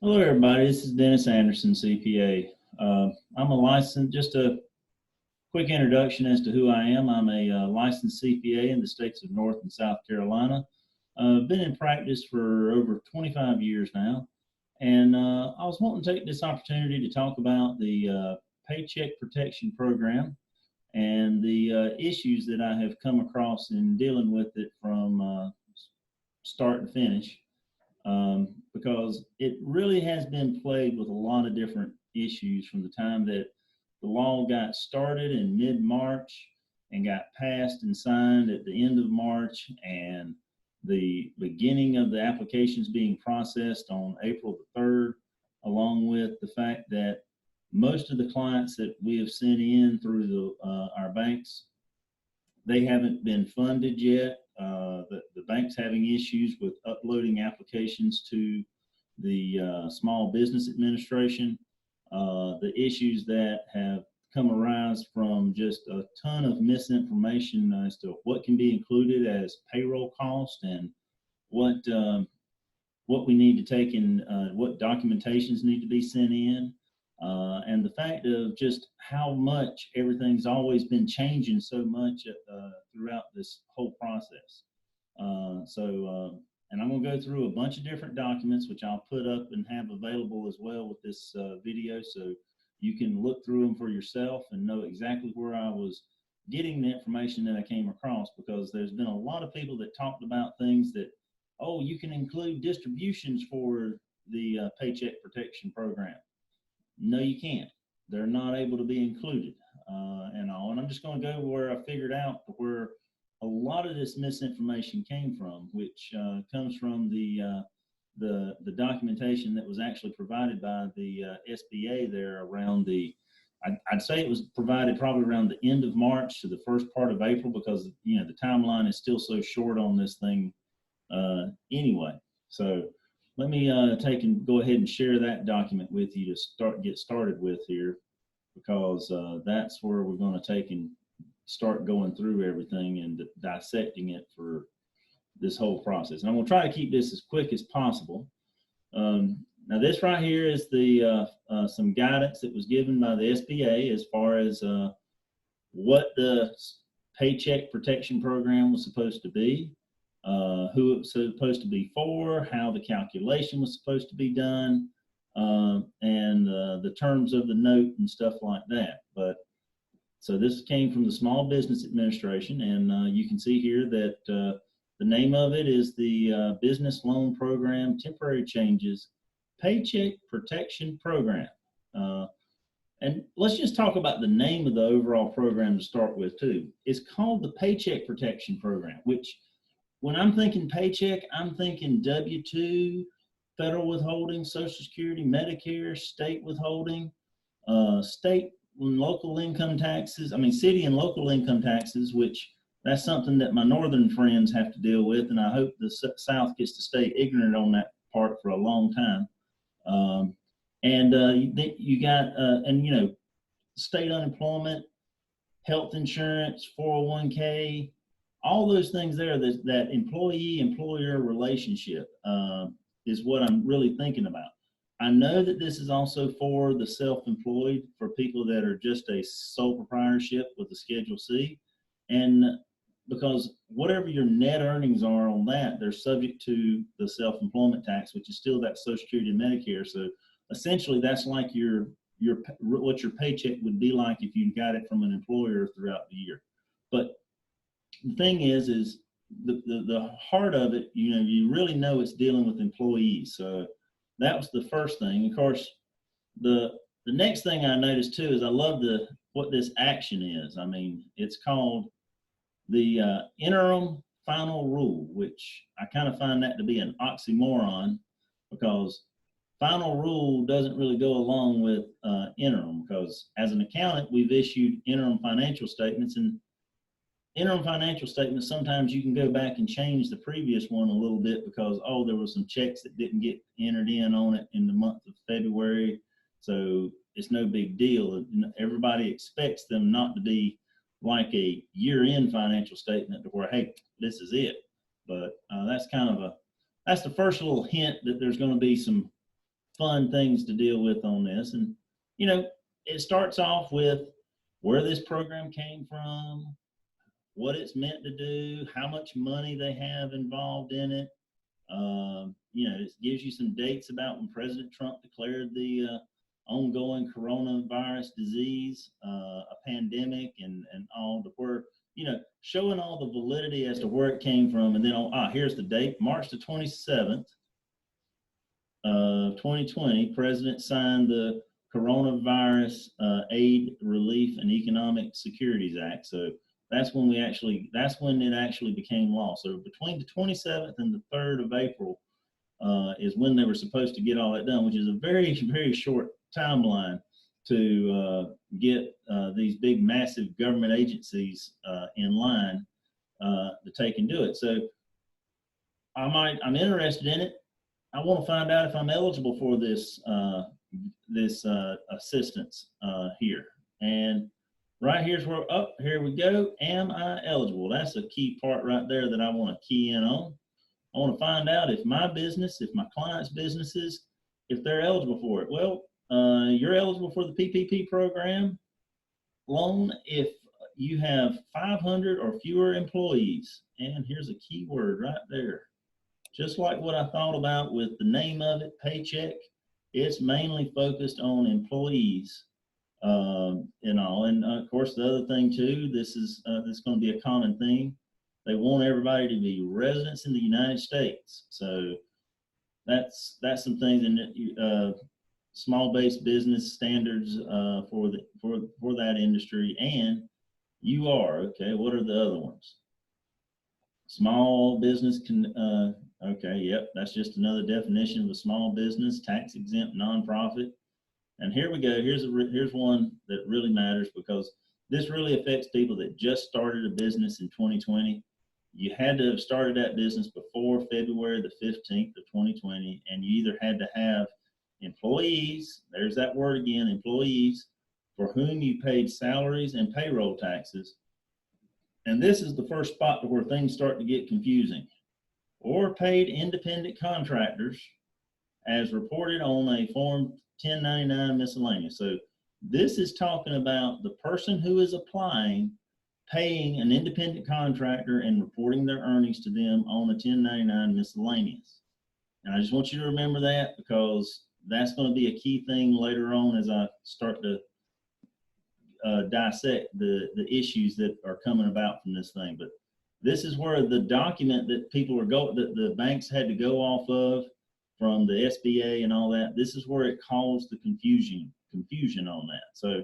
Hello, everybody. This is Dennis Anderson, CPA. I'm a licensed, just a quick introduction as to who I am. I'm a licensed CPA in the states of North and South Carolina. Been in practice for over 25 years now. And I was wanting to take this opportunity to talk about the Paycheck Protection Program and the issues that I have come across in dealing with it from start to finish. Because it really has been plagued with a lot of different issues from the time that the law got started in mid-March and got passed and signed at the end of March, and the beginning of the applications being processed on April the 3rd, along with the fact that most of the clients that we have sent in through our banks, they haven't been funded yet. The bank's having issues with uploading applications to the Small Business Administration. The issues that have come arise from just a ton of misinformation as to what can be included as payroll cost and what we need to take in, what documentations need to be sent in. And the fact of just how much everything's always been changing so much throughout this whole process. And I'm going to go through a bunch of different documents, which I'll put up and have available as well with this video, so you can look through them for yourself and know exactly where I was getting the information that I came across, because there's been a lot of people that talked about things that, oh, you can include distributions for the Paycheck Protection Program. No, you can't. They're not able to be included and all. And I'm just going to go where I figured out where a lot of this misinformation came from, which comes from the documentation that was actually provided by the SBA there around I'd say it was provided probably around the end of March to the first part of April, because the timeline is still so short on this thing anyway. So let me go ahead and share that document with you to get started with here, because that's where we're going to take and start going through everything and dissecting it for this whole process. And I'm going to try to keep this as quick as possible. Now this right here is the some guidance that was given by the SBA as far as what the Paycheck Protection Program was supposed to be, who it was supposed to be for, how the calculation was supposed to be done, and the terms of the note and stuff like that. So this came from the Small Business Administration, and you can see here that the name of it is the Business Loan Program Temporary Changes Paycheck Protection Program. And let's just talk about the name of the overall program to start with too. It's called the Paycheck Protection Program, which when I'm thinking paycheck, I'm thinking W-2, federal withholding, Social Security, Medicare, state withholding, state and local income taxes. I mean, city and local income taxes, which that's something that my northern friends have to deal with, and I hope the South gets to stay ignorant on that part for a long time. You got, state unemployment, health insurance, 401k, all those things there, that employee-employer relationship is what I'm really thinking about. I know that this is also for the self-employed, for people that are just a sole proprietorship with a Schedule C. And because whatever your net earnings are on that, they're subject to the self-employment tax, which is still that Social Security and Medicare. So essentially that's like what your paycheck would be like if you got it from an employer throughout the year. But the thing is the heart of it, you really know it's dealing with employees. So that was the first thing. Of course, the next thing I noticed too is I love what this action is. I mean, it's called the interim final rule, which I kind of find that to be an oxymoron, because final rule doesn't really go along with interim, because as an accountant, we've issued interim financial statements, and interim financial statements, sometimes you can go back and change the previous one a little bit because, oh, there were some checks that didn't get entered in on it in the month of February. So it's no big deal. Everybody expects them not to be like a year-end financial statement where, hey, this is it. But that's the first little hint that there's going to be some fun things to deal with on this. And, you know, it starts off with where this program came from, what it's meant to do, how much money they have involved in it. You know, it gives you some dates about when President Trump declared the ongoing coronavirus disease a pandemic, and all the where, you know, showing all the validity as to where it came from. And then, here's the date, March the 27th of 2020, President signed the Coronavirus Aid, Relief, and Economic Securities Act. So that's when it actually became law. So between the 27th and the 3rd of April is when they were supposed to get all that done, which is a very, very short timeline to get these big, massive government agencies in line to take and do it. So I'm interested in it. I want to find out if I'm eligible for this assistance here. And right here's where, here we go. Am I eligible? That's a key part right there that I want to key in on. I want to find out if my business, if my clients' businesses, if they're eligible for it. Well, you're eligible for the PPP program loan if you have 500 or fewer employees. And here's a key word right there. Just like what I thought about with the name of it, Paycheck, it's mainly focused on employees and all. And of course, the other thing too, this is going to be a common theme. They want everybody to be residents in the United States. So that's some things in small-based business standards for that industry. And you are okay. What are the other ones? Small business can. Okay, yep, that's just another definition of a small business, tax exempt nonprofit. And here we go. Here's one that really matters, because this really affects people that just started a business in 2020. You had to have started that business before February the 15th of 2020, and you either had to have employees, there's that word again, employees, for whom you paid salaries and payroll taxes. And this is the first spot to where things start to get confusing. Or paid independent contractors as reported on a Form 1099 miscellaneous. So this is talking about the person who is applying, paying an independent contractor and reporting their earnings to them on a 1099 miscellaneous. And I just want you to remember that, because that's going to be a key thing later on as I start to dissect the issues that are coming about from this thing. But this is where the document that people are that the banks had to go off of from the SBA and all that, this is where it caused the confusion on that. So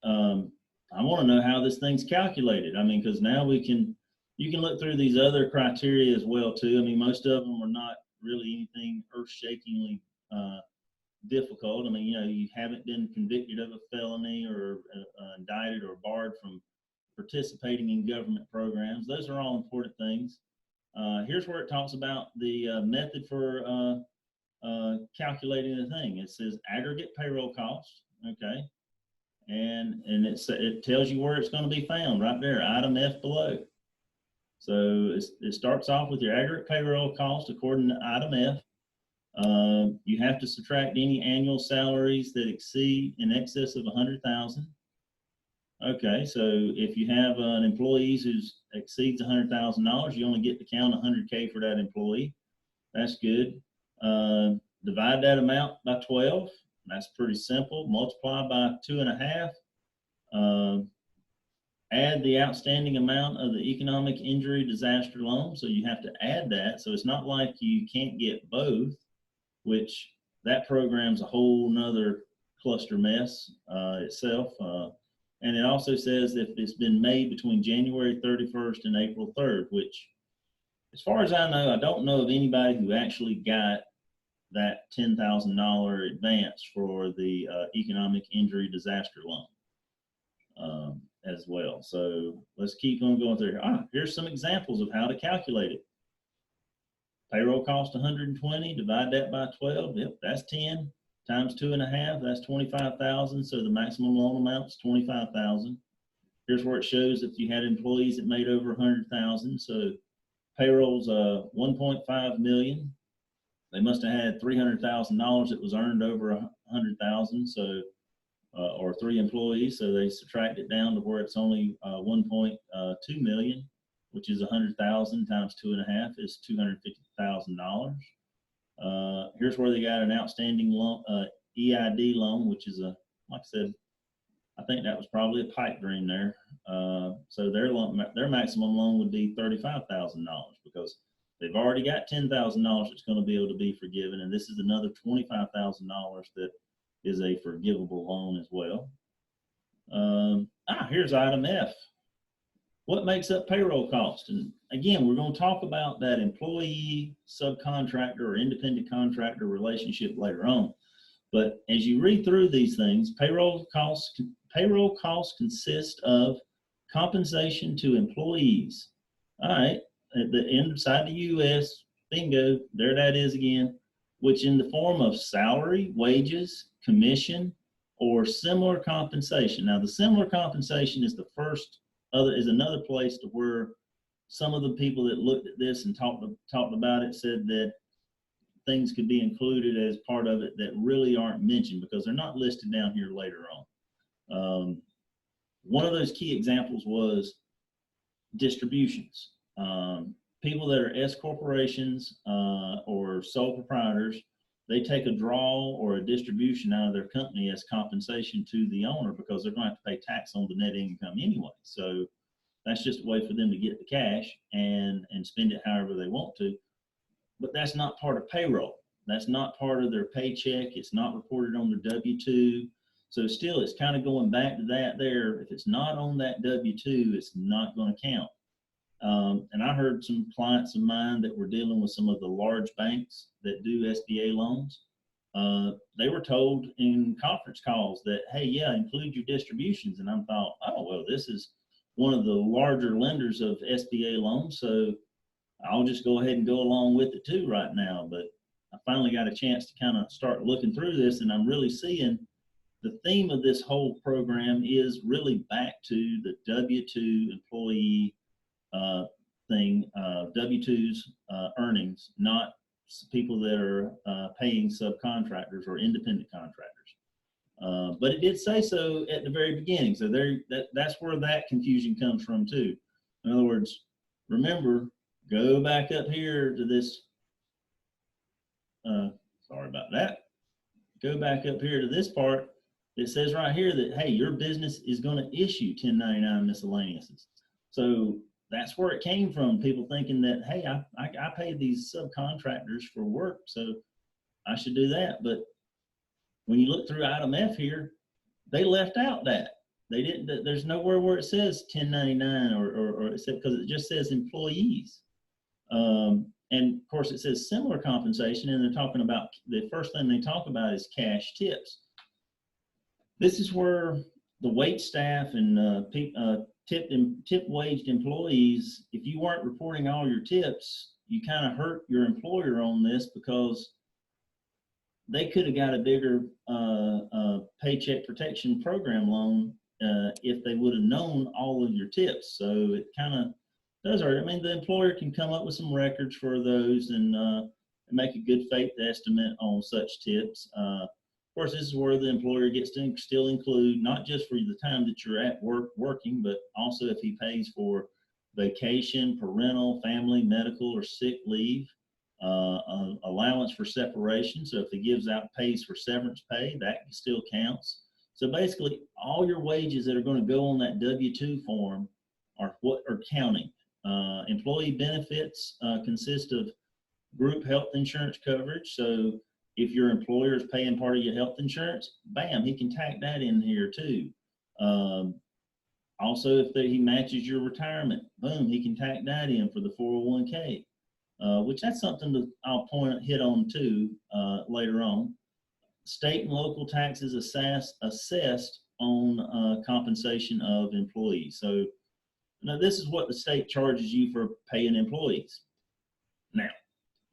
I want to know how this thing's calculated. I mean, because now you can look through these other criteria as well too. I mean, most of them are not really anything earth-shakingly difficult. I mean, you know, you haven't been convicted of a felony or indicted or barred from participating in government programs. Those are all important things. Here's where it talks about the method for calculating the thing. It says aggregate payroll cost, okay? And it tells you where it's going to be found right there, item F below. So it starts off with your aggregate payroll cost according to item F. You have to subtract any annual salaries that exceed in excess of 100,000. Okay, so if you have an employee who exceeds $100,000, you only get to count 100K for that employee. That's good. Divide that amount by 12. That's pretty simple. Multiply by 2.5. Add the outstanding amount of the economic injury disaster loan. So you have to add that. So it's not like you can't get both, which that program's a whole nother cluster mess itself. And it also says if it's been made between January 31st and April 3rd, which, as far as I know, I don't know of anybody who actually got that $10,000 advance for the economic injury disaster loan as well. So let's keep on going through here. Here's some examples of how to calculate it. Payroll cost 120, divide that by 12. Yep, that's 10. Times 2.5, that's 25,000. So the maximum loan amount is 25,000. Here's where it shows if you had employees that made over 100,000. So payroll's 1.5 million. they must have had $300,000 that was earned over 100,000. So, or 3 employees. So they subtract it down to where it's only 1.2 million, which is 100,000 times 2.5 is $250,000. Here's where they got an outstanding loan, EID loan, which is a, like I said, I think that was probably a pipe dream there. So their maximum loan would be $35,000 because they've already got $10,000 that's going to be able to be forgiven, and this is another $25,000 that is a forgivable loan as well. Here's item F. What makes up payroll cost? And again, we're going to talk about that employee, subcontractor, or independent contractor relationship later on. But as you read through these things, payroll costs consist of compensation to employees. All right, at the inside the U.S., bingo, there that is again, which in the form of salary, wages, commission, or similar compensation. Now, the similar compensation is is another place to where some of the people that looked at this and talked about it said that things could be included as part of it that really aren't mentioned because they're not listed down here later on. One of those key examples was distributions. People that are S corporations or sole proprietors, they take a draw or a distribution out of their company as compensation to the owner because they're going to have to pay tax on the net income anyway. So that's just a way for them to get the cash and spend it however they want to. But that's not part of payroll. That's not part of their paycheck. It's not reported on their W-2. So still, it's kind of going back to that there. If it's not on that W-2, it's not going to count. And I heard some clients of mine that were dealing with some of the large banks that do SBA loans. They were told in conference calls that, hey, yeah, include your distributions. And I thought, oh, well, this is one of the larger lenders of SBA loans, so I'll just go ahead and go along with it too right now. But I finally got a chance to kind of start looking through this, and I'm really seeing the theme of this whole program is really back to the W-2 employee thing, W-2s earnings, not people that are paying subcontractors or independent contractors. But it did say so at the very beginning, so that's where that confusion comes from too. In other words, remember, go back up here to this, sorry about that. Go back up here to this part. It says right here that, hey, your business is going to issue 1099 miscellaneouses. So that's where it came from. People thinking that, hey, I pay these subcontractors for work, so I should do that. But when you look through item F here, they left out that. They didn't, there's nowhere where it says 1099 or it said, because it just says employees. And of course it says similar compensation, and they're talking about, the first thing they talk about is cash tips. This is where the wait staff and tip-waged employees, if you weren't reporting all your tips, you kind of hurt your employer on this because they could have got a bigger Paycheck Protection Program loan if they would have known all of your tips. So it kind of does hurt. I mean, the employer can come up with some records for those and make a good faith estimate on such tips. Of course, this is where the employer gets to still include not just for the time that you're at work working, but also if he pays for vacation, parental, family, medical, or sick leave, allowance for separation. So if he gives out pays for severance pay, that still counts. So basically, all your wages that are going to go on that W-2 form are what are counting. Employee benefits consist of group health insurance coverage. So if your employer is paying part of your health insurance, bam, he can tack that in here too. Also, if he matches your retirement, boom, he can tack that in for the 401k, which that's something that I'll hit on too later on. State and local taxes assessed on compensation of employees. So now this is what the state charges you for paying employees. Now,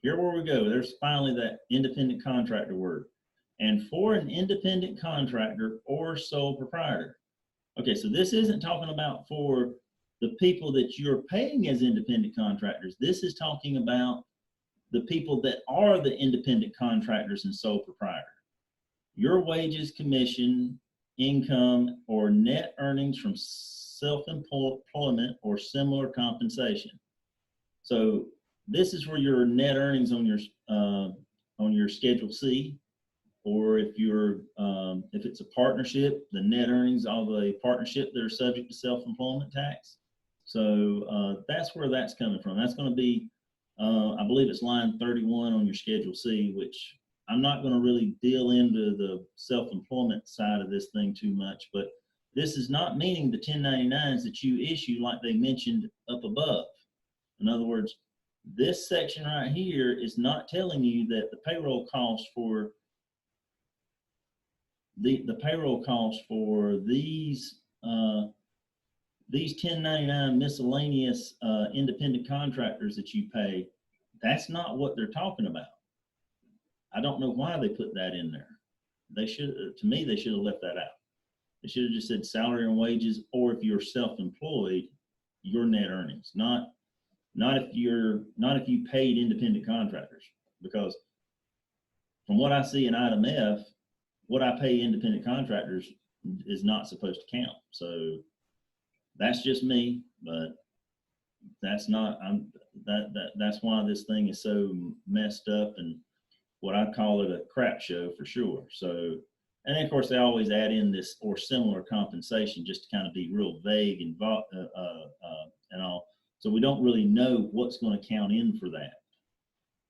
here where we go, there's finally that independent contractor word. And for an independent contractor or sole proprietor. Okay, so this isn't talking about for the people that you're paying as independent contractors. This is talking about the people that are the independent contractors and sole proprietor. Your wages, commission, income, or net earnings from self-employment or similar compensation. So this is where your net earnings on your Schedule C, or if it's a partnership, the net earnings of a partnership that are subject to self-employment tax. So that's where that's coming from. That's going to be, I believe it's line 31 on your Schedule C, which I'm not going to really deal into the self-employment side of this thing too much, but this is not meaning the 1099s that you issue like they mentioned up above. In other words, this section right here is not telling you that the payroll cost for the payroll cost for these 1099 miscellaneous independent contractors that you pay. That's not what they're talking about. I don't know why they put that in there. They should, to me, they should have left that out. They should have just said salary and wages, or if you're self-employed, your net earnings, not if you paid independent contractors, because from what I see in item F, what I pay independent contractors is not supposed to count. So that's just me, but that's not, that's why this thing is so messed up and what I call it a crap show for sure. So, and then of course they always add in this or similar compensation just to kind of be real vague and all. So we don't really know what's going to count in for that.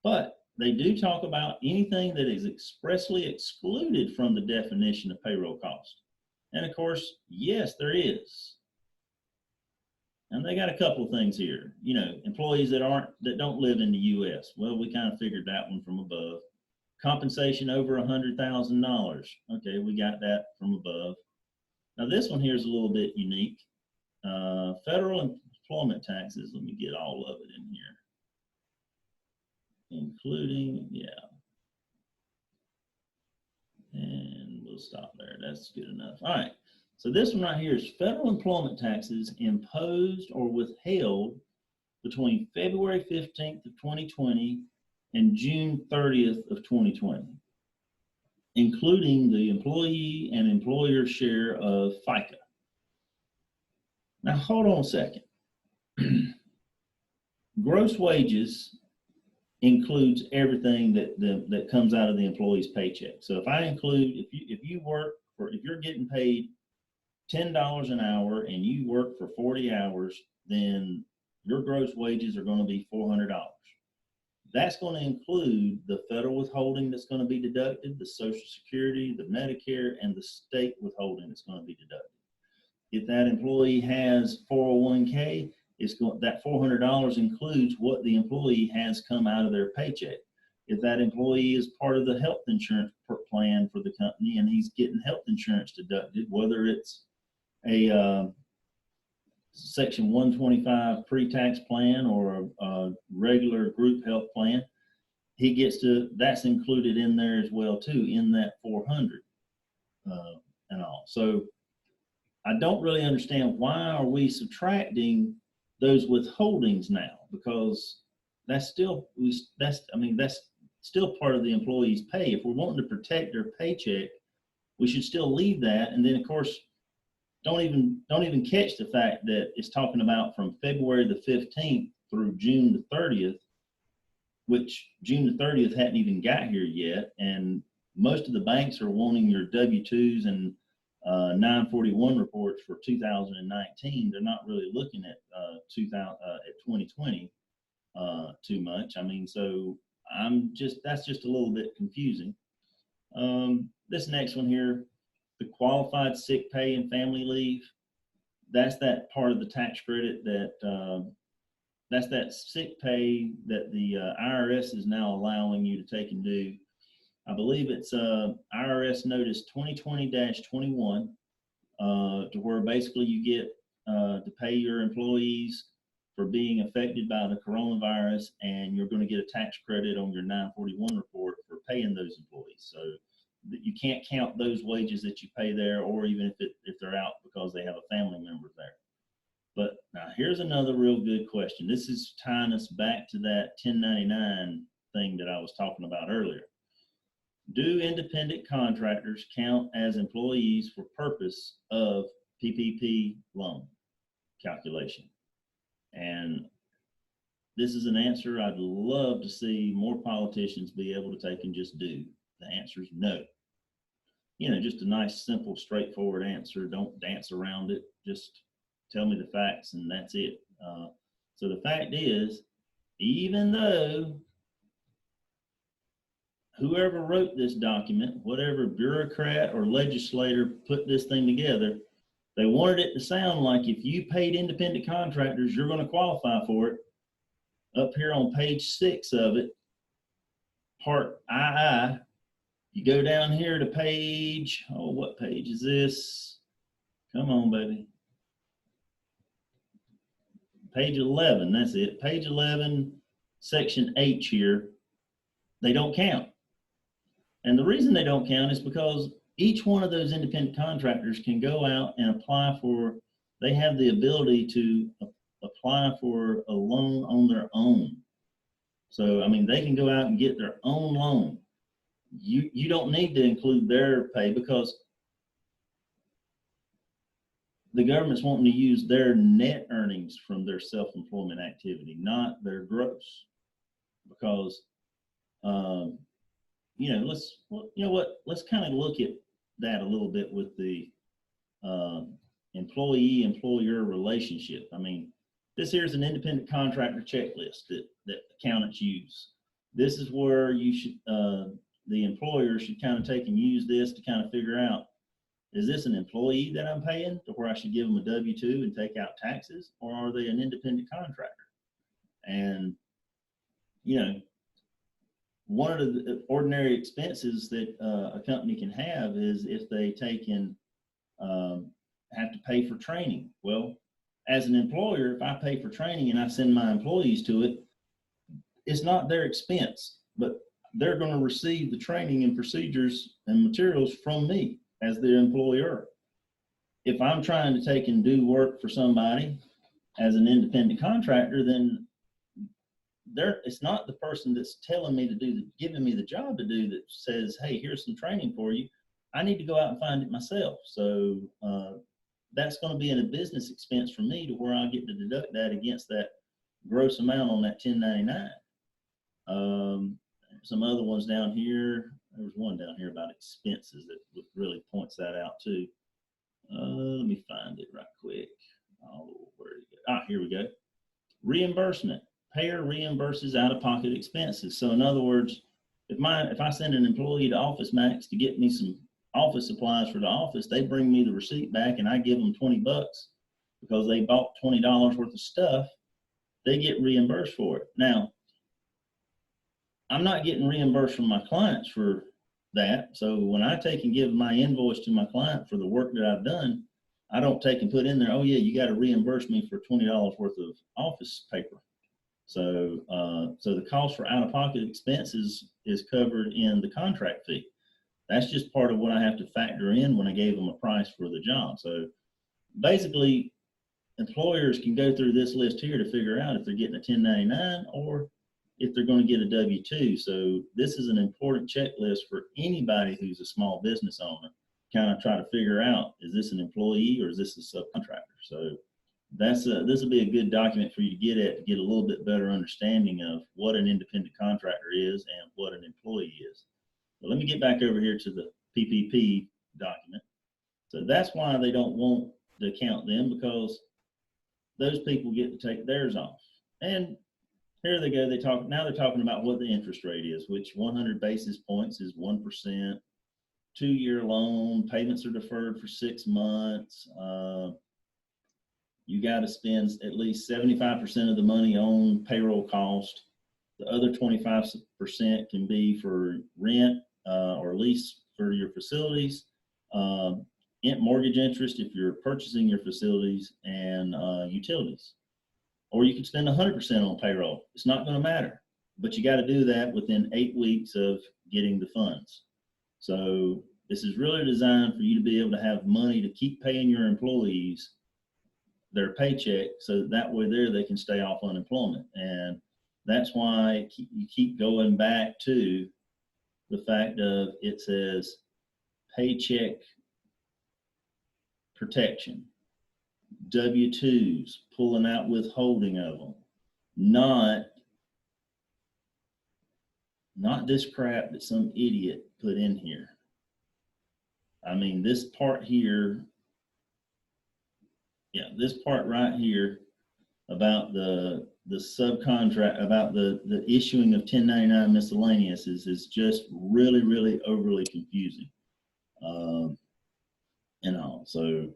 But they do talk about anything that is expressly excluded from the definition of payroll cost. And of course, yes, there is. And they got a couple of things here. You know, employees that don't live in the U.S. Well, we kind of figured that one from above. Compensation over $100,000. Okay, we got that from above. Now this one here is a little bit unique. Federal employment taxes. Let me get all of it in here, including, yeah. And we'll stop there. That's good enough. All right. So this one right here is federal employment taxes imposed or withheld between February 15th of 2020 and June 30th of 2020, including the employee and employer share of FICA. Now, hold on a second. Gross wages includes everything that comes out of the employee's paycheck. So if I include, if you're getting paid $10 an hour and you work for 40 hours, then your gross wages are going to be $400. That's going to include the federal withholding that's going to be deducted, the Social Security, the Medicare, and the state withholding that's going to be deducted. If that employee has 401k, that $400 includes what the employee has come out of their paycheck. If that employee is part of the health insurance plan for the company and he's getting health insurance deducted, whether it's a Section 125 pre-tax plan or a regular group health plan, he gets that's included in there as well too, in that 400 and all. So I don't really understand why are we subtracting those withholdings now, because that's still part of the employee's pay. If we're wanting to protect their paycheck, we should still leave that. And then of course, don't even catch the fact that it's talking about from February the 15th through June the 30th, which June the 30th hadn't even got here yet. And most of the banks are wanting your W-2s and 941 reports for 2019. They're not really looking at 2020 too much. I mean, so that's just a little bit confusing. This next one here, the qualified sick pay and family leave, that's that part of the tax credit that's that sick pay that the IRS is now allowing you to take and do. I believe it's IRS notice 2020-21 to where basically you get to pay your employees for being affected by the coronavirus, and you're going to get a tax credit on your 941 report for paying those employees. So you can't count those wages that you pay there, or even if they're out because they have a family member there. But now here's another real good question. This is tying us back to that 1099 thing that I was talking about earlier. Do independent contractors count as employees for purpose of PPP loan calculation? And this is an answer I'd love to see more politicians be able to take and just do. The answer is no. You know, just a nice, simple, straightforward answer. Don't dance around it. Just tell me the facts and that's it. So the fact is, even though whoever wrote this document, whatever bureaucrat or legislator put this thing together, they wanted it to sound like if you paid independent contractors, you're going to qualify for it. Up here on page 6 of it, part II, you go down here to page, oh, what page is this? Come on, baby. Page 11, that's it. Page 11, section H here, they don't count. And the reason they don't count is because each one of those independent contractors can go out and apply for, they have the ability to apply for a loan on their own. So, I mean, they can go out and get their own loan. You don't need to include their pay because the government's wanting to use their net earnings from their self-employment activity, not their gross. Because, you know, let's kind of look at that a little bit with the employee-employer relationship. I mean, this here's an independent contractor checklist that accountants use. This is where you should, the employer should kind of take and use this to kind of figure out, is this an employee that I'm paying to where I should give them a W-2 and take out taxes, or are they an independent contractor? And, you know, one of the ordinary expenses that a company can have is if they take and have to pay for training. Well, as an employer, if I pay for training and I send my employees to it, it's not their expense, but they're going to receive the training and procedures and materials from me as their employer. If I'm trying to take and do work for somebody as an independent contractor, then it's not the person that's telling me to do, giving me the job to do that says, hey, here's some training for you. I need to go out and find it myself. So that's going to be in a business expense for me to where I get to deduct that against that gross amount on that 1099. Some other ones down here. There was one down here about expenses that really points that out too. Let me find it right quick. Oh, where did it go? Here we go. Reimbursement. Payer reimburses out-of-pocket expenses. So in other words, if I send an employee to Office Max to get me some office supplies for the office, they bring me the receipt back and I give them $20 because they bought $20 worth of stuff. They get reimbursed for it. Now, I'm not getting reimbursed from my clients for that. So when I take and give my invoice to my client for the work that I've done, I don't take and put in there, oh yeah, you got to reimburse me for $20 worth of office paper. So, so the cost for out-of-pocket expenses is covered in the contract fee. That's just part of what I have to factor in when I gave them a price for the job. So basically, employers can go through this list here to figure out if they're getting a 1099 or if they're going to get a W-2. So this is an important checklist for anybody who's a small business owner. Kind of try to figure out, is this an employee or is this a subcontractor? So this will be a good document for you to get a little bit better understanding of what an independent contractor is and what an employee is. But let me get back over here to the PPP document. So that's why they don't want to count them, because those people get to take theirs off. And here they go. Now they're talking about what the interest rate is, which 100 basis points is 1%. 2-year loan, payments are deferred for 6 months. You got to spend at least 75% of the money on payroll cost. The other 25% can be for rent or lease for your facilities, mortgage interest if you're purchasing your facilities, and utilities. Or you can spend 100% on payroll. It's not going to matter, but you got to do that within 8 weeks of getting the funds. So this is really designed for you to be able to have money to keep paying your employees their paycheck, so that way they can stay off unemployment. And that's why you keep going back to the fact of it says Paycheck Protection, W-2s, pulling out withholding of them, not this crap that some idiot put in here. I mean, this part here, yeah, this part right here about the subcontract, about the issuing of 1099 miscellaneous is just really, really overly confusing. And all. So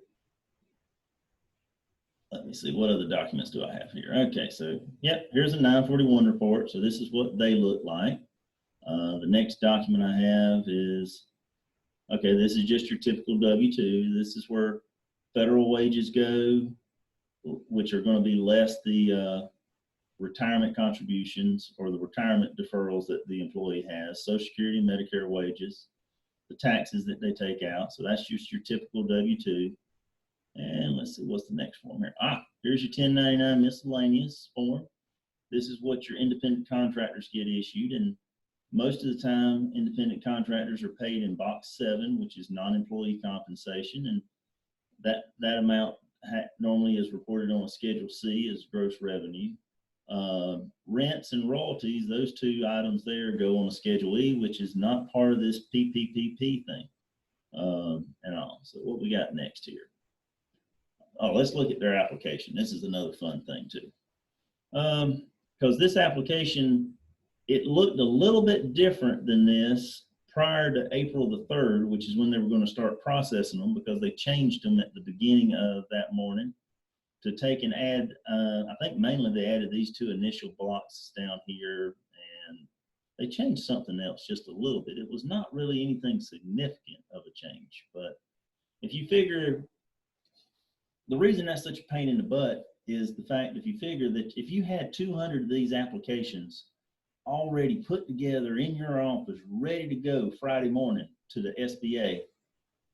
let me see, what other documents do I have here? Okay, so yeah, here's a 941 report. So this is what they look like. The next document I have is, okay, this is just your typical W-2. This is where federal wages go, which are going to be less the retirement contributions or the retirement deferrals that the employee has, Social Security, Medicare wages, the taxes that they take out. So that's just your typical W-2. And let's see, what's the next form here? Here's your 1099 miscellaneous form. This is what your independent contractors get issued. And most of the time, independent contractors are paid in box 7, which is non-employee compensation. And that amount normally is reported on a Schedule C as gross revenue. Rents and royalties, those two items there go on a Schedule E, which is not part of this PPPP thing. And all. So what we got next here? Oh, let's look at their application. This is another fun thing too. Because this application, it looked a little bit different than this prior to April the 3rd, which is when they were going to start processing them, because they changed them at the beginning of that morning to take and add, I think mainly they added these two initial blocks down here, and they changed something else just a little bit. It was not really anything significant of a change, but if you figure, the reason that's such a pain in the butt is the fact, if you figure that if you had 200 of these applications already put together in your office, ready to go Friday morning to the SBA,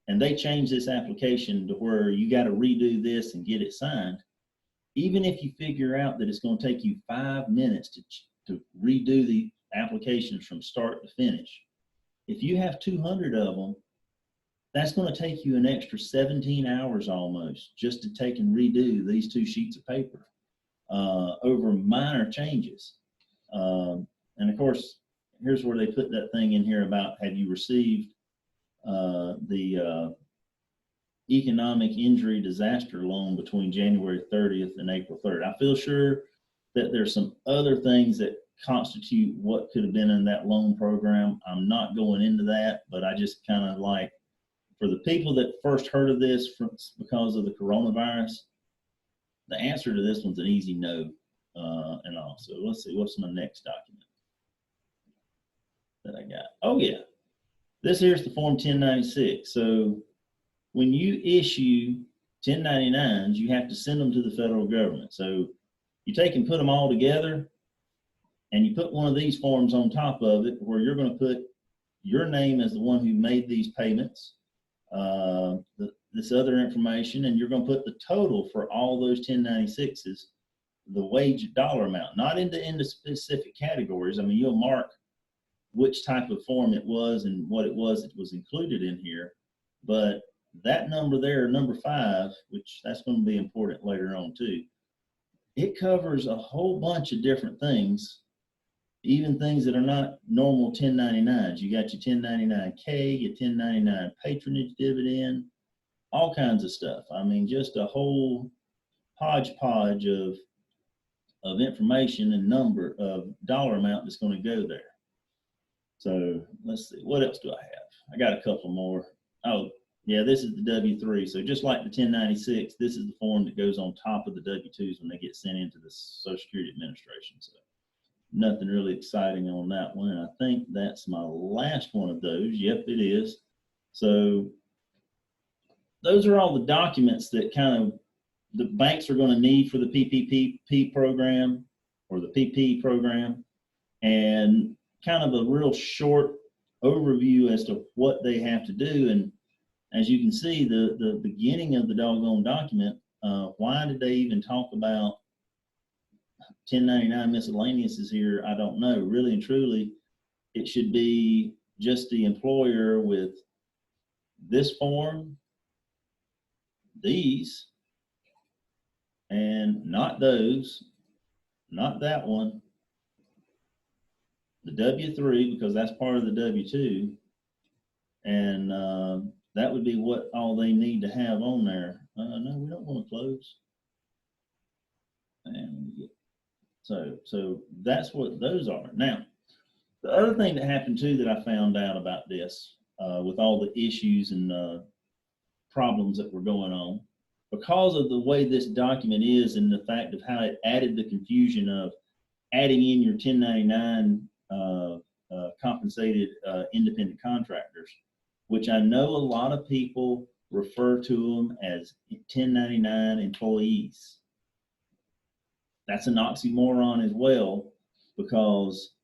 and they change this application to where you got to redo this and get it signed, even if you figure out that it's going to take you 5 minutes to redo the applications from start to finish, if you have 200 of them, that's going to take you an extra 17 hours almost just to take and redo these 2 sheets of paper over minor changes. And of course, here's where they put that thing in here about, have you received the economic injury disaster loan between January 30th and April 3rd. I feel sure that there's some other things that constitute what could have been in that loan program. I'm not going into that, but I just kind of like, for the people that first heard of this because of the coronavirus, the answer to this one's an easy no. And all. So let's see, what's my next document that I got? Oh yeah, this here's the Form 1096. So when you issue 1099s, you have to send them to the federal government. So you take and put them all together, and you put one of these forms on top of it where you're going to put your name as the one who made these payments, this other information, and you're going to put the total for all those 1096s, the wage dollar amount, not into specific categories. I mean, you'll mark which type of form it was and what it was that was included in here, but that number there, number 5, which that's going to be important later on too, it covers a whole bunch of different things, even things that are not normal 1099s. You got your 1099K, your 1099 patronage dividend, all kinds of stuff. I mean, just a whole hodgepodge of information and number of dollar amount that's going to go there. So let's see, what else do I have? I got a couple more. Oh yeah, this is the W-3. So just like the 1096, this is the form that goes on top of the W-2s when they get sent into the Social Security Administration. So nothing really exciting on that one. And I think that's my last one of those. Yep, it is. So those are all the documents that kind of the banks are going to need for the PPP program or the PP program, and kind of a real short overview as to what they have to do. And as you can see, the beginning of the doggone document, why did they even talk about 1099 miscellaneous is here, I don't know. Really and truly, it should be just the employer with this form, these, and not those, not that one, the W-3, because that's part of the W-2, and that would be what all they need to have on there. No, we don't want to close. And so that's what those are. Now, the other thing that happened too that I found out about this, with all the issues and problems that were going on, because of the way this document is and the fact of how it added the confusion of adding in your 1099 compensated independent contractors, which I know a lot of people refer to them as 1099 employees. That's an oxymoron as well, because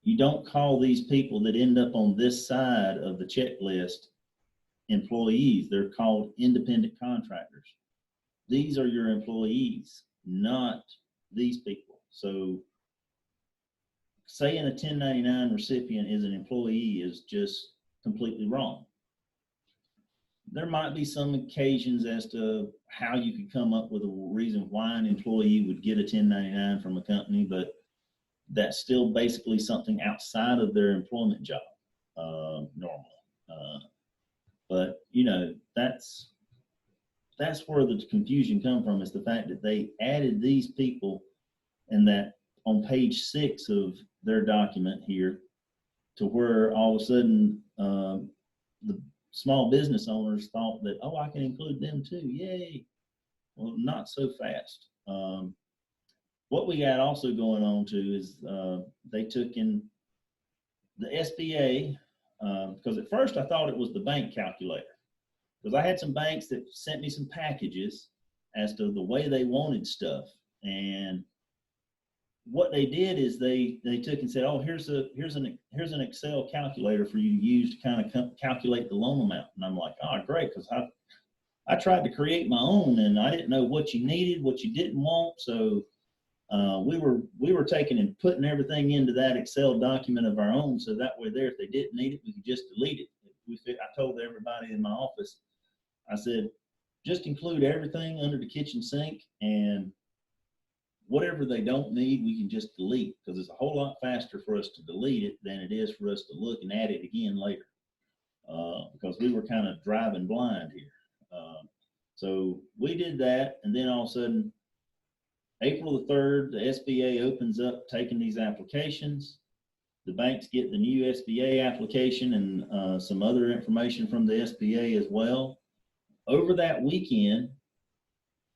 you don't call these people that end up on this side of the checklist employees. They're called independent contractors. These are your employees, not these people. So saying a 1099 recipient is an employee is just completely wrong. There might be some occasions as to how you could come up with a reason why an employee would get a 1099 from a company, but that's still basically something outside of their employment job normally. But you know, that's where the confusion comes from, is the fact that they added these people, and that on page 6 of their document here, to where all of a sudden the small business owners thought that, oh, I can include them too, yay. Well, not so fast. What we got also going on too is they took in the SBA, because at first I thought it was the bank calculator, because I had some banks that sent me some packages as to the way they wanted stuff. And what they did is they took and said, oh, here's an Excel calculator for you to use to kind of calculate the loan amount. And I'm like, oh, great, because I tried to create my own, and I didn't know what you needed, what you didn't want. So we were taking and putting everything into that Excel document of our own, so that way there, if they didn't need it, we could just delete it. I told everybody in my office, I said, just include everything under the kitchen sink, and whatever they don't need, we can just delete, because it's a whole lot faster for us to delete it than it is for us to look and add it again later, because we were kind of driving blind here. So we did that, and then all of a sudden, April the 3rd, the SBA opens up taking these applications. The banks get the new SBA application and some other information from the SBA as well. Over that weekend,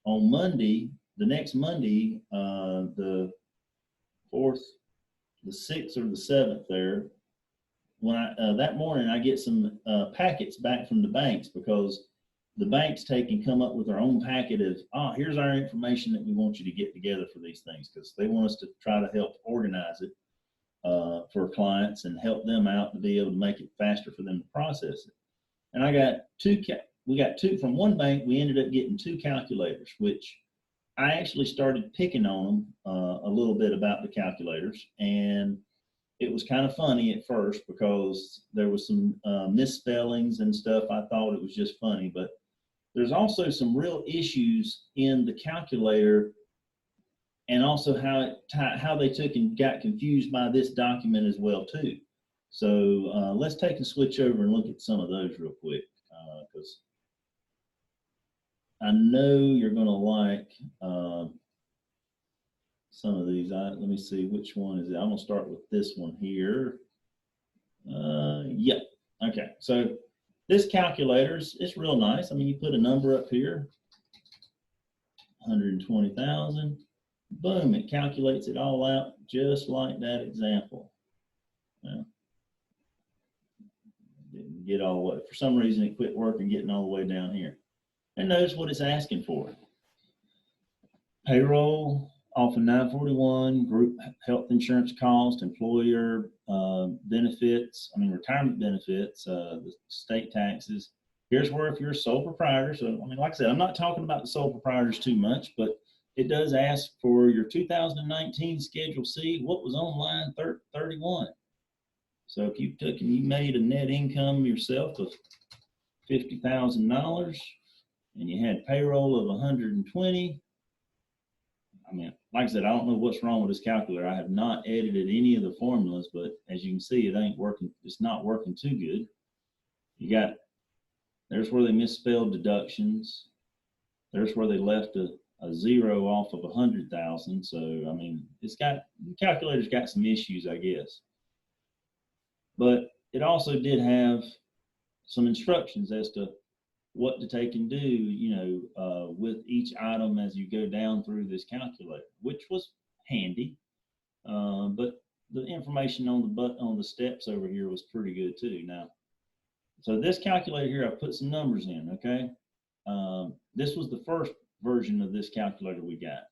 on Monday, the next Monday, the 4th, the 6th or the 7th there, when that morning I get some packets back from the banks, because the banks take and come up with their own packet of, here's our information that we want you to get together for these things, because they want us to try to help organize it for clients and help them out to be able to make it faster for them to process it. And I got we got two from one bank. We ended up getting 2 calculators, which I actually started picking on them a little bit about the calculators, and it was kind of funny at first because there was some misspellings and stuff. I thought it was just funny, but there's also some real issues in the calculator, and also how they took and got confused by this document as well too. So let's take and switch over and look at some of those real quick, because I know you're going to like some of these. Let me see, which one is it? I'm going to start with this one here. Yep. Okay. So this calculator is real nice. I mean, you put a number up here, 120,000. Boom, it calculates it all out just like that example. Well, didn't get all the way. For some reason, it quit working, getting all the way down here. And notice what it's asking for. Payroll off of 941, group health insurance cost, employer benefits, retirement benefits, the state taxes. Here's where if you're a sole proprietor, so like I said, I'm not talking about the sole proprietors too much, but it does ask for your 2019 Schedule C, what was on line 31. So if you took and you made a net income yourself of $50,000 and you had payroll of 120, I mean, like I said, I don't know what's wrong with this calculator. I have not edited any of the formulas, but as you can see, it ain't working. It's not working too good. You got, there's where they misspelled deductions. There's where they left a zero off of 100,000. So, I mean, it's got, the calculator's got some issues, I guess. But it also did have some instructions as to what to take and do, you know, with each item as you go down through this calculator, which was handy. But the information on the steps over here was pretty good too. Now, so this calculator here, I put some numbers in, okay? This was the first version of this calculator we got.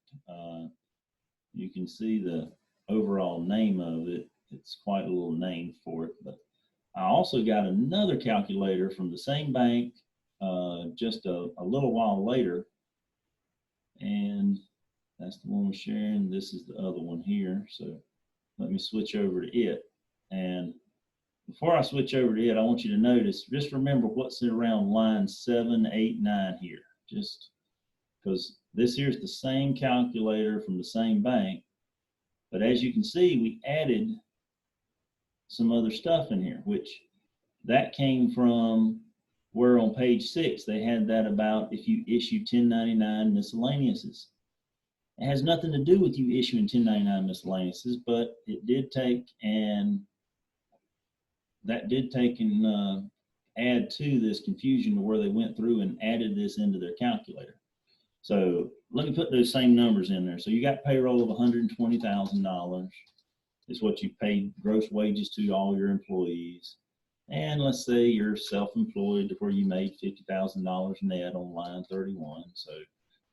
You can see the overall name of it. It's quite a little name for it, but I also got another calculator from the same bank just a little while later, and that's the one we're sharing. This is the other one here, so let me switch over to it. And before I switch over to it, I want you to notice, just remember what's around line 7, 8, 9 here, just because this here's the same calculator from the same bank, but as you can see, we added some other stuff in here, which that came from where on page 6 they had that about if you issue 1099 miscellaneouses. It has nothing to do with you issuing 1099 miscellaneouses, but it did take and add to this confusion to where they went through and added this into their calculator. So let me put those same numbers in there. So you got payroll of $120,000 is what you paid gross wages to all your employees. And let's say you're self-employed where you made $50,000 net on line 31. So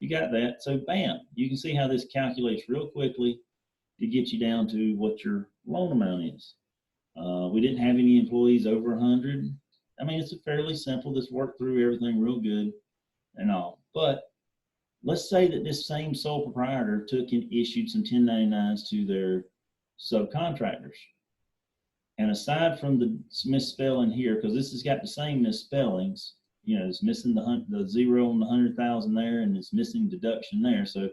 you got that. So bam, you can see how this calculates real quickly to get you down to what your loan amount is. We didn't have any employees over 100. I mean, it's fairly simple. This worked through everything real good and all. But let's say that this same sole proprietor took and issued some 1099s to their subcontractors. And aside from the misspelling here, because this has got the same misspellings, you know, it's missing the zero on the 100,000 there, and it's missing deduction there. So,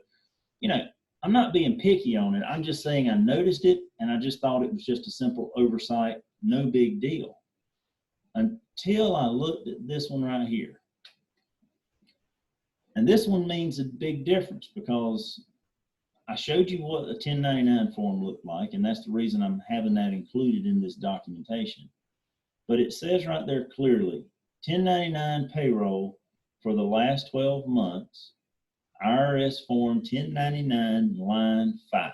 you know, I'm not being picky on it. I'm just saying I noticed it, and I just thought it was just a simple oversight, no big deal, until I looked at this one right here. And this one means a big difference because I showed you what a 1099 form looked like, and that's the reason I'm having that included in this documentation. But it says right there clearly, 1099 payroll for the last 12 months, IRS form 1099 line 5.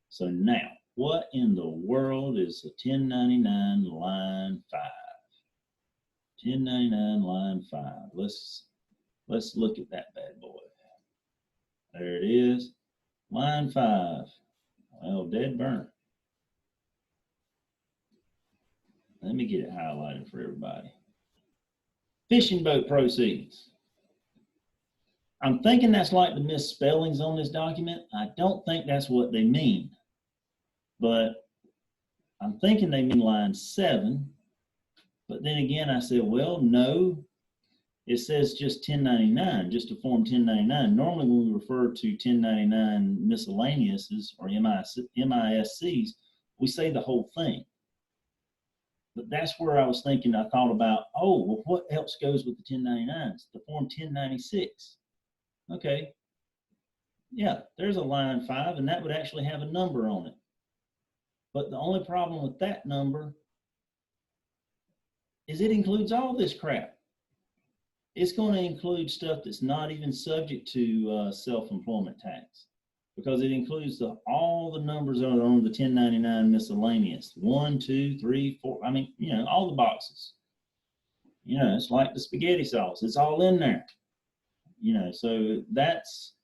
So now, what in the world is a 1099 line 5? 1099 line 5. Let's look at that bad boy. There it is. Line 5, well, dead burn. Let me get it highlighted for everybody. Fishing boat proceeds. I'm thinking that's like the misspellings on this document. I don't think that's what they mean, but I'm thinking they mean line 7. But then again, I said, well, no. It says just 1099, just a form 1099. Normally when we refer to 1099 miscellaneouses or MISCs, we say the whole thing. But that's where I was thinking, I thought about, oh, well, what else goes with the 1099s? The form 1096. Okay. Yeah, there's a line 5, and that would actually have a number on it. But the only problem with that number is it includes all this crap. It's going to include stuff that's not even subject to self-employment tax, because it includes all the numbers that are on the 1099 miscellaneous, 1, 2, 3, 4. I mean, you know, all the boxes. You know, it's like the spaghetti sauce. It's all in there. You know, so that's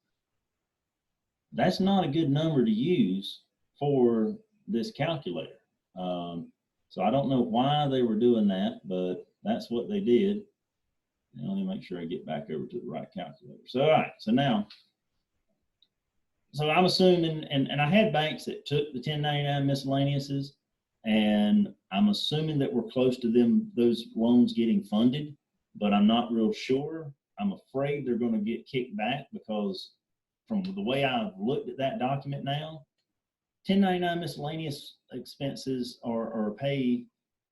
not a good number to use for this calculator. So I don't know why they were doing that, but that's what they did. And let me make sure I get back over to the right calculator. So, all right, so now So I'm assuming, and I had banks that took the 1099 miscellaneouses, and I'm assuming that we're close to them, those loans getting funded, but I'm not real sure. I'm afraid they're going to get kicked back because from the way I've looked at that document now, 1099 miscellaneous expenses or pay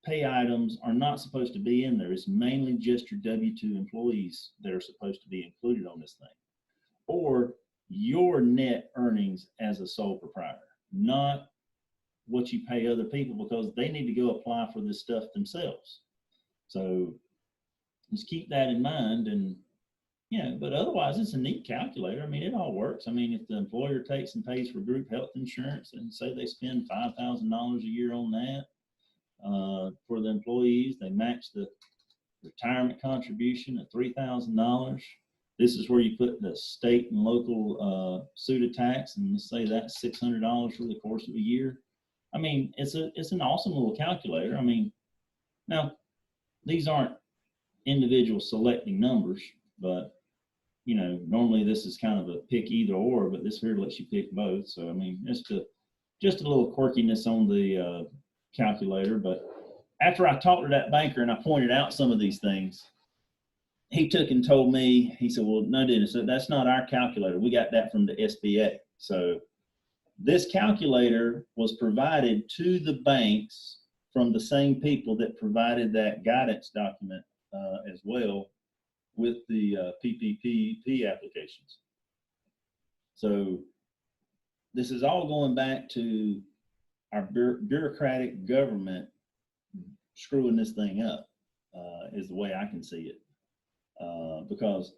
items are not supposed to be in there. It's mainly just your W-2 employees that are supposed to be included on this thing, or your net earnings as a sole proprietor, not what you pay other people, because they need to go apply for this stuff themselves. So just keep that in mind. And but otherwise it's a neat calculator. I mean, it all works. I mean, if the employer takes and pays for group health insurance and say they spend $5,000 a year on that for the employees, they match the retirement contribution at $3,000. This is where you put the state and local SUTA tax, and let's say that's $600 for the course of a year. I mean, it's an awesome little calculator. I mean, now these aren't individual selecting numbers, but normally this is kind of a pick either or, but this here lets you pick both. So I mean, just a little quirkiness on the calculator. But after I talked to that banker and I pointed out some of these things, he took and told me, he said, well, no, Dennis, that's not our calculator. We got that from the SBA. So this calculator was provided to the banks from the same people that provided that guidance document as well with the PPP applications. So this is all going back to our bureaucratic government screwing this thing up, is the way I can see it. Because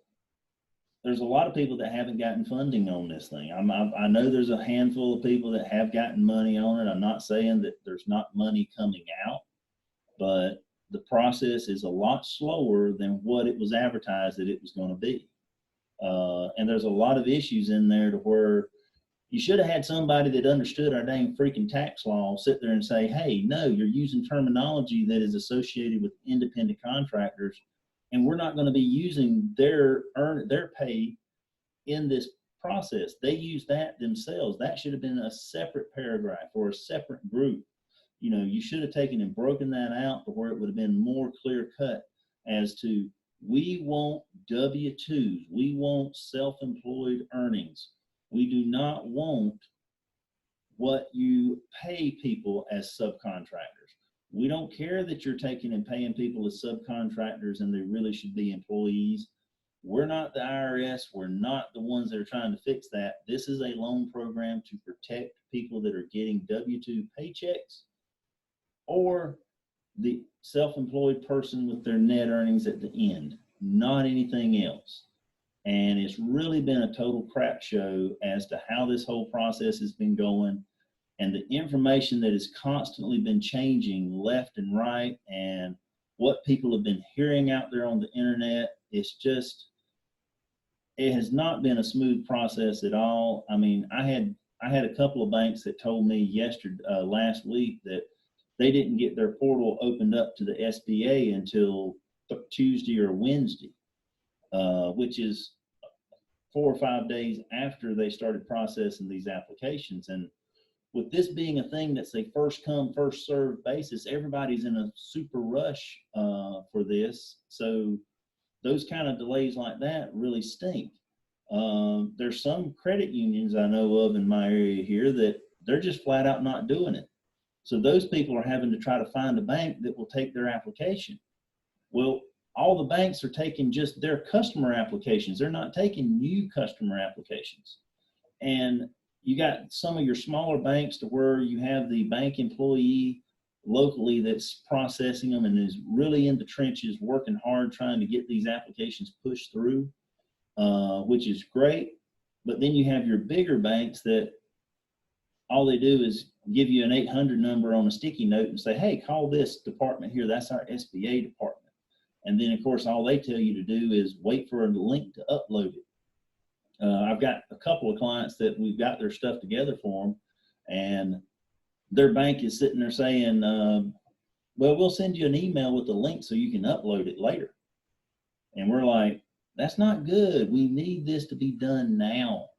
there's a lot of people that haven't gotten funding on this thing. I know there's a handful of people that have gotten money on it. I'm not saying that there's not money coming out, but the process is a lot slower than what it was advertised that it was going to be. And there's a lot of issues in there to where you should have had somebody that understood our dang freaking tax law sit there and say, hey, no, you're using terminology that is associated with independent contractors, and we're not going to be using their pay in this process. They use that themselves. That should have been a separate paragraph or a separate group. You should have taken and broken that out to where it would have been more clear cut as to, we want W-2s. We want self-employed earnings. We do not want what you pay people as subcontractors. We don't care that you're taking and paying people as subcontractors and they really should be employees. We're not the IRS. We're not the ones that are trying to fix that. This is a loan program to protect people that are getting W-2 paychecks or the self-employed person with their net earnings at the end, not anything else. And it's really been a total crap show as to how this whole process has been going, and the information that has constantly been changing left and right, and what people have been hearing out there on the internet. It has not been a smooth process at all. I mean, I had a couple of banks that told me last week that they didn't get their portal opened up to the SBA until Tuesday or Wednesday, which is 4 or 5 days after they started processing these applications. And with this being a thing that's a first come, first served basis, everybody's in a super rush for this. So those kind of delays like that really stink. There's some credit unions I know of in my area here that they're just flat out not doing it. So those people are having to try to find a bank that will take their application. Well, all the banks are taking just their customer applications. They're not taking new customer applications. And you got some of your smaller banks to where you have the bank employee locally that's processing them and is really in the trenches working hard trying to get these applications pushed through, which is great. But then you have your bigger banks that all they do is give you an 800 number on a sticky note and say, hey, call this department here. That's our SBA department. And then, of course, all they tell you to do is wait for a link to upload it. I've got a couple of clients that we've got their stuff together for them, and their bank is sitting there saying, well, we'll send you an email with the link so you can upload it later. And we're like, that's not good. We need this to be done now.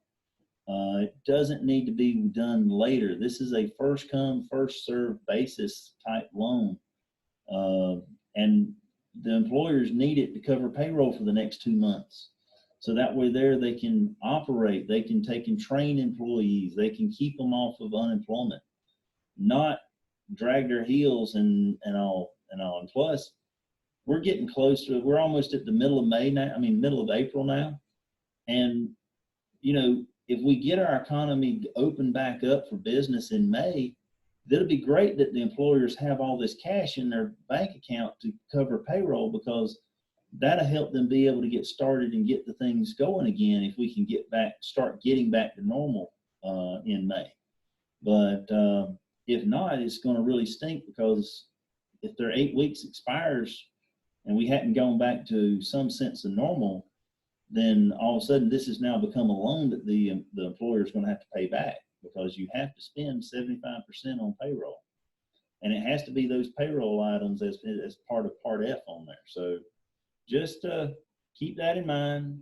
It doesn't need to be done later. This is a first come, first served basis type loan. And the employers need it to cover payroll for the next 2 months. So that way they can operate, they can take and train employees, they can keep them off of unemployment, not drag their heels and all. And plus, we're getting close to it. We're almost at the middle of May now. I mean, middle of April now. And, you know, if we get our economy open back up for business in May, that'll be great that the employers have all this cash in their bank account to cover payroll, because that'll help them be able to get started and get the things going again if we can start getting back to normal in May. But if not, it's going to really stink, because if their 8 weeks expires and we hadn't gone back to some sense of normal, then all of a sudden this has now become a loan that the employer is going to have to pay back, because you have to spend 75% on payroll. And it has to be those payroll items as part of Part F on there. So just keep that in mind.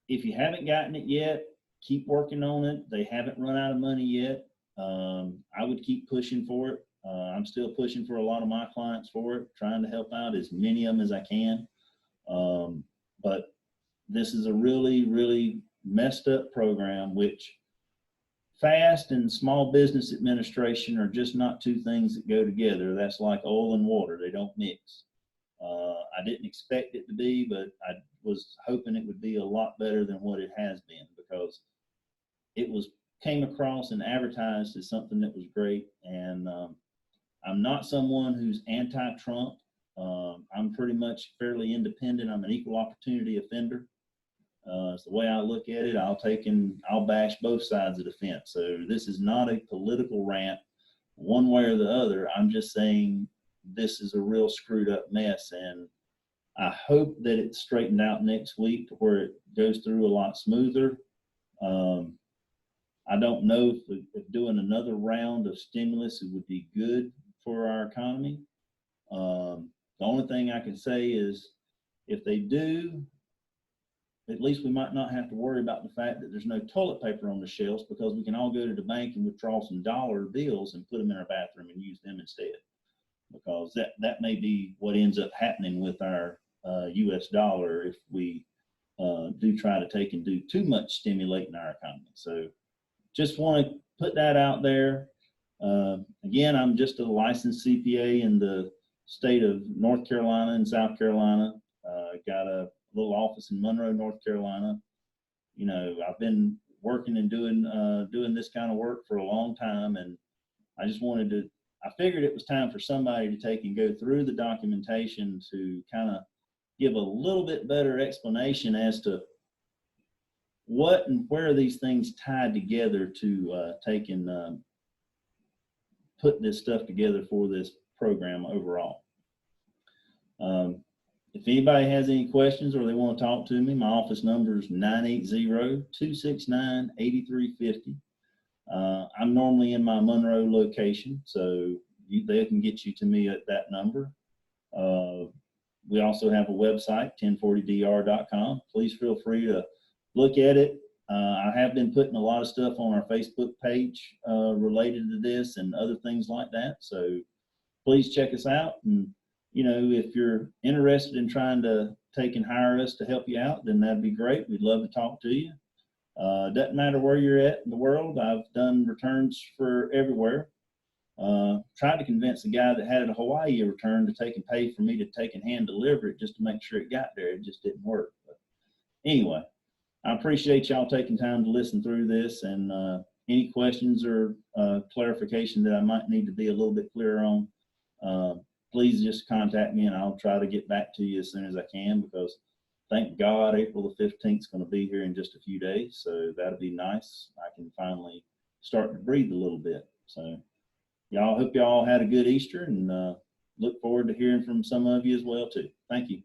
If you haven't gotten it yet, keep working on it. They haven't run out of money yet. I would keep pushing for it. I'm still pushing for a lot of my clients for it, trying to help out as many of them as I can. But this is a really, really messed up program, which FAST and Small Business Administration are just not two things that go together. That's like oil and water. They don't mix. I didn't expect it to be, but I was hoping it would be a lot better than what it has been, because it came across and advertised as something that was great. And I'm not someone who's anti-Trump. I'm pretty much fairly independent. I'm an equal opportunity offender. It's the way I look at it. I'll bash both sides of the fence. So this is not a political rant one way or the other. I'm just saying this is a real screwed up mess, and I hope that it's straightened out next week to where it goes through a lot smoother. I don't know if doing another round of stimulus would be good for our economy. The only thing I can say is, if they do, at least we might not have to worry about the fact that there's no toilet paper on the shelves, because we can all go to the bank and withdraw some dollar bills and put them in our bathroom and use them instead. Because that may be what ends up happening with our US dollar if we do try to take and do too much stimulating our economy. So just want to put that out there. Again, I'm just a licensed CPA in the state of North Carolina and South Carolina. Got a little office in Monroe, North Carolina. You know, I've been working and doing this kind of work for a long time, and I just I figured it was time for somebody to take and go through the documentation to kind of give a little bit better explanation as to what and where these things tied together to take and put this stuff together for this program overall. If anybody has any questions or they want to talk to me, my office number is 980-269-8350. I'm normally in my Monroe location, so they can get you to me at that number. We also have a website, 1040dr.com. Please feel free to look at it. I have been putting a lot of stuff on our Facebook page related to this and other things like that. So please check us out. And, you know, if you're interested in trying to take and hire us to help you out, then that'd be great. We'd love to talk to you. Doesn't matter where you're at in the world. I've done returns for everywhere. Tried to convince a guy that had a Hawaii return to take and pay for me to take and hand deliver it just to make sure it got there. It just didn't work. But anyway, I appreciate y'all taking time to listen through this, and any questions or clarification that I might need to be a little bit clearer on, please just contact me and I'll try to get back to you as soon as I can, because thank God April the 15th is going to be here in just a few days. So that'll be nice. I can finally start to breathe a little bit. So hope y'all had a good Easter, and look forward to hearing from some of you as well too. Thank you.